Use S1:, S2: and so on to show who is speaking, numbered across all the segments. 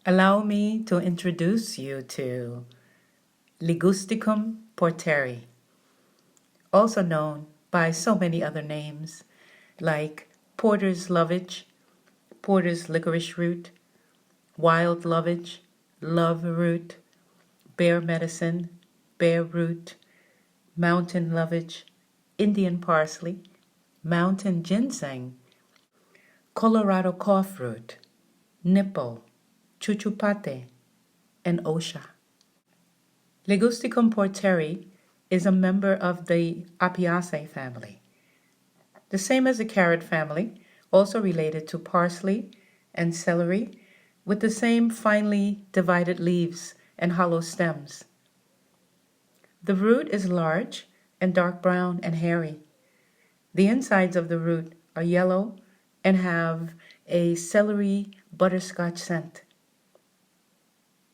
S1: Allow me to introduce you to Ligusticum porteri, also known by so many other names like porter's lovage, porter's licorice root, wild lovage, love root, bear medicine, bear root, mountain lovage, Indian parsley, mountain ginseng, Colorado cough root, nipple, chuchupate, and Osha. Ligusticum porteri is a member of the Apiaceae family, the same as the carrot family, also related to parsley and celery, with the same finely divided leaves and hollow stems. The root is large and dark brown and hairy. The insides of the root are yellow and have a celery butterscotch scent.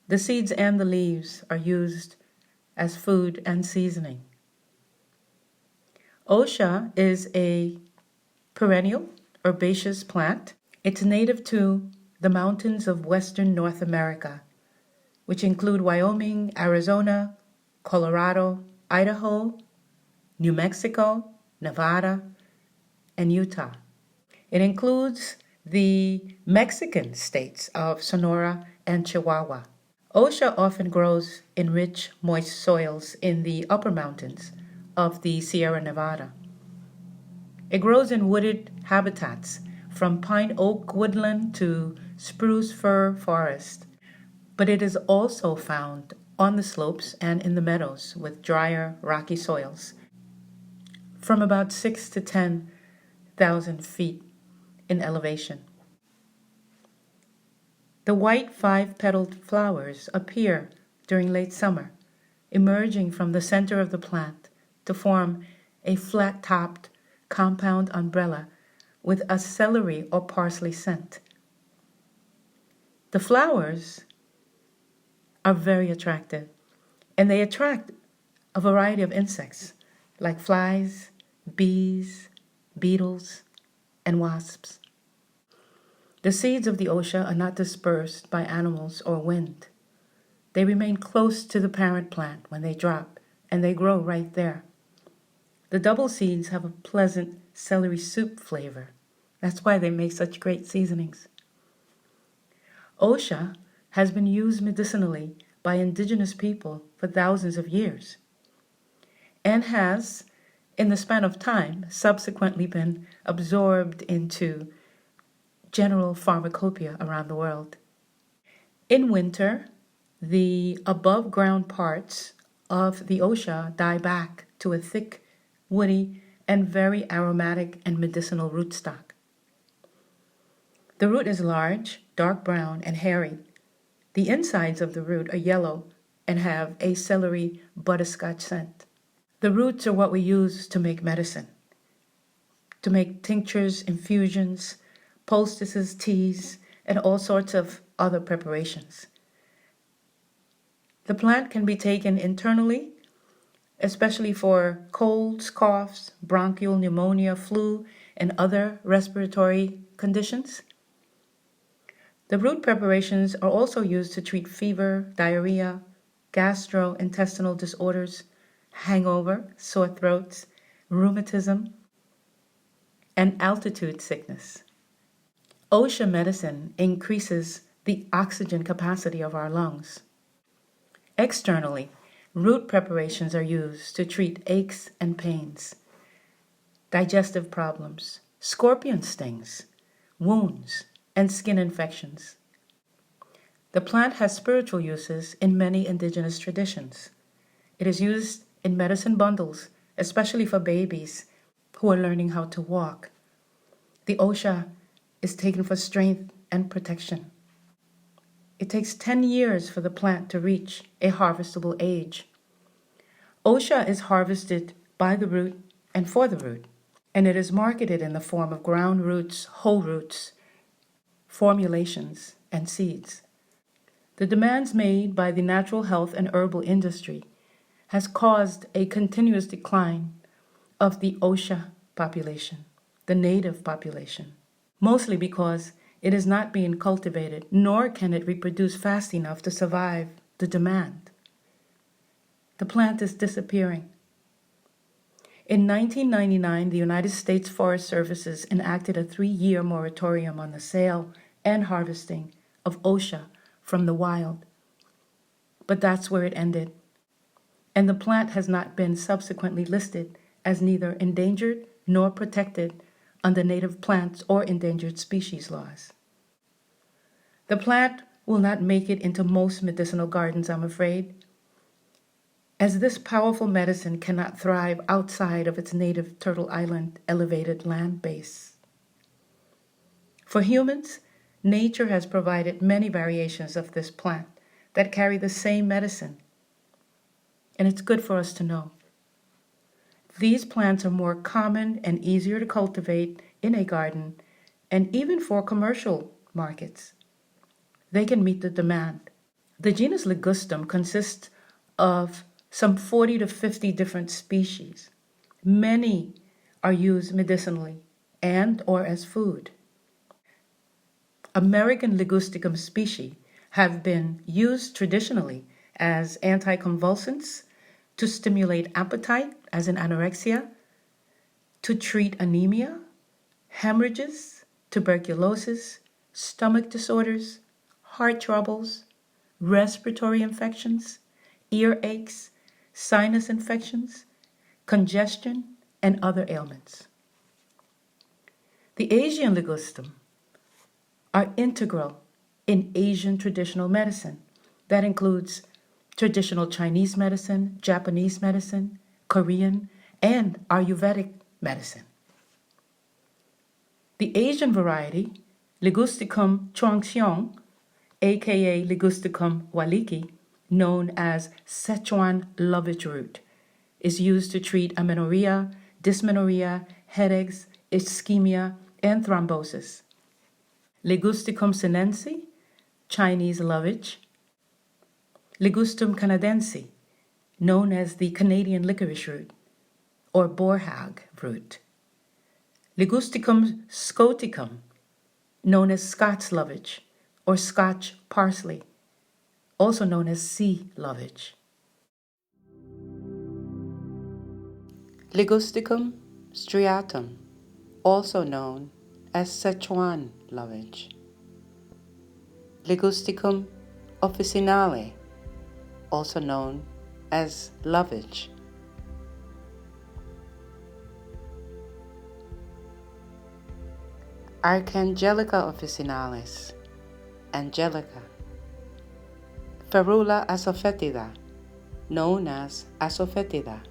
S1: The seeds and the leaves are used as food and seasoning. Osha is a perennial herbaceous plant. It's native to the mountains of western North America, which include Wyoming, Arizona, Colorado, Idaho, New Mexico, Nevada, and Utah. It includes the Mexican states of Sonora and Chihuahua. Osha often grows in rich, moist soils in the upper mountains of the Sierra Nevada. It grows in wooded habitats from pine oak woodland to spruce fir forest, but it is also found on the slopes and in the meadows with drier, rocky soils from about 6,000 to 10,000 feet in elevation. The white five-petaled flowers appear during late summer, emerging from the center of the plant to form a flat-topped compound umbrella with a celery or parsley scent. The flowers are very attractive, and they attract a variety of insects like flies, bees, beetles, and wasps. The seeds of the Osha are not dispersed by animals or wind. They remain close to the parent plant when they drop, and they grow right there. The double seeds have a pleasant celery soup flavor. That's why they make such great seasonings. Osha has been used medicinally by indigenous people for thousands of years and has, in the span of time, subsequently been absorbed into general pharmacopoeia around the world. In winter, the above-ground parts of the Osha die back to a thick, woody, and very aromatic and medicinal rootstock. The root is large, dark brown, and hairy. The insides of the root are yellow and have a celery butterscotch scent. The roots are what we use to make medicine, to make tinctures, infusions, poultices, teas, and all sorts of other preparations. The plant can be taken internally, especially for colds, coughs, bronchial pneumonia, flu, and other respiratory conditions. The root preparations are also used to treat fever, diarrhea, gastrointestinal disorders, hangover, sore throats, rheumatism, and altitude sickness. Osha medicine increases the oxygen capacity of our lungs. Externally, root preparations are used to treat aches and pains, digestive problems, scorpion stings, wounds, and skin infections. The plant has spiritual uses in many indigenous traditions. It is used in medicine bundles, especially for babies who are learning how to walk. The Osha is taken for strength and protection. It takes 10 years for the plant to reach a harvestable age. Osha is harvested by the root and for the root, and it is marketed in the form of ground roots, whole roots, formulations, and seeds. The demands made by the natural health and herbal industry has caused a continuous decline of the Osha population, the native population, mostly because It is not being cultivated, nor can it reproduce fast enough to survive the demand. The plant is disappearing. In 1999, the United States Forest Services enacted a 3-year moratorium on the sale and harvesting of Osha from the wild. But that's where it ended. And the plant has not been subsequently listed as neither endangered nor protected under native plants or endangered species laws. The plant will not make it into most medicinal gardens, I'm afraid, as this powerful medicine cannot thrive outside of its native Turtle Island elevated land base. For humans, nature has provided many variations of this plant that carry the same medicine, and it's good for us to know. These plants are more common and easier to cultivate in a garden and even for commercial markets. They can meet the demand. The genus Ligusticum consists of some 40 to 50 different species. Many are used medicinally and or as food. American Ligusticum species have been used traditionally as anticonvulsants, to stimulate appetite, as in anorexia, to treat anemia, hemorrhages, tuberculosis, stomach disorders, heart troubles, respiratory infections, ear aches, sinus infections, congestion, and other ailments. The Asian Ligusticum are integral in Asian traditional medicine. That includes traditional Chinese medicine, Japanese medicine, Korean, and Ayurvedic medicine. The Asian variety, Ligusticum chuangxiong, aka Ligusticum waliki, known as Szechuan lovage root, is used to treat amenorrhea, dysmenorrhea, headaches, ischemia, and thrombosis. Ligusticum sinense, Chinese lovage. Ligustum canadense, known as the Canadian licorice root, or boerhaag root. Ligusticum scoticum, known as Scots lovage, or Scotch parsley, also known as sea lovage. Ligusticum striatum, also known as Szechuan lovage. Ligusticum officinale, also known as lovage. Archangelica officinalis, angelica. Ferula asafoetida, known as asafoetida.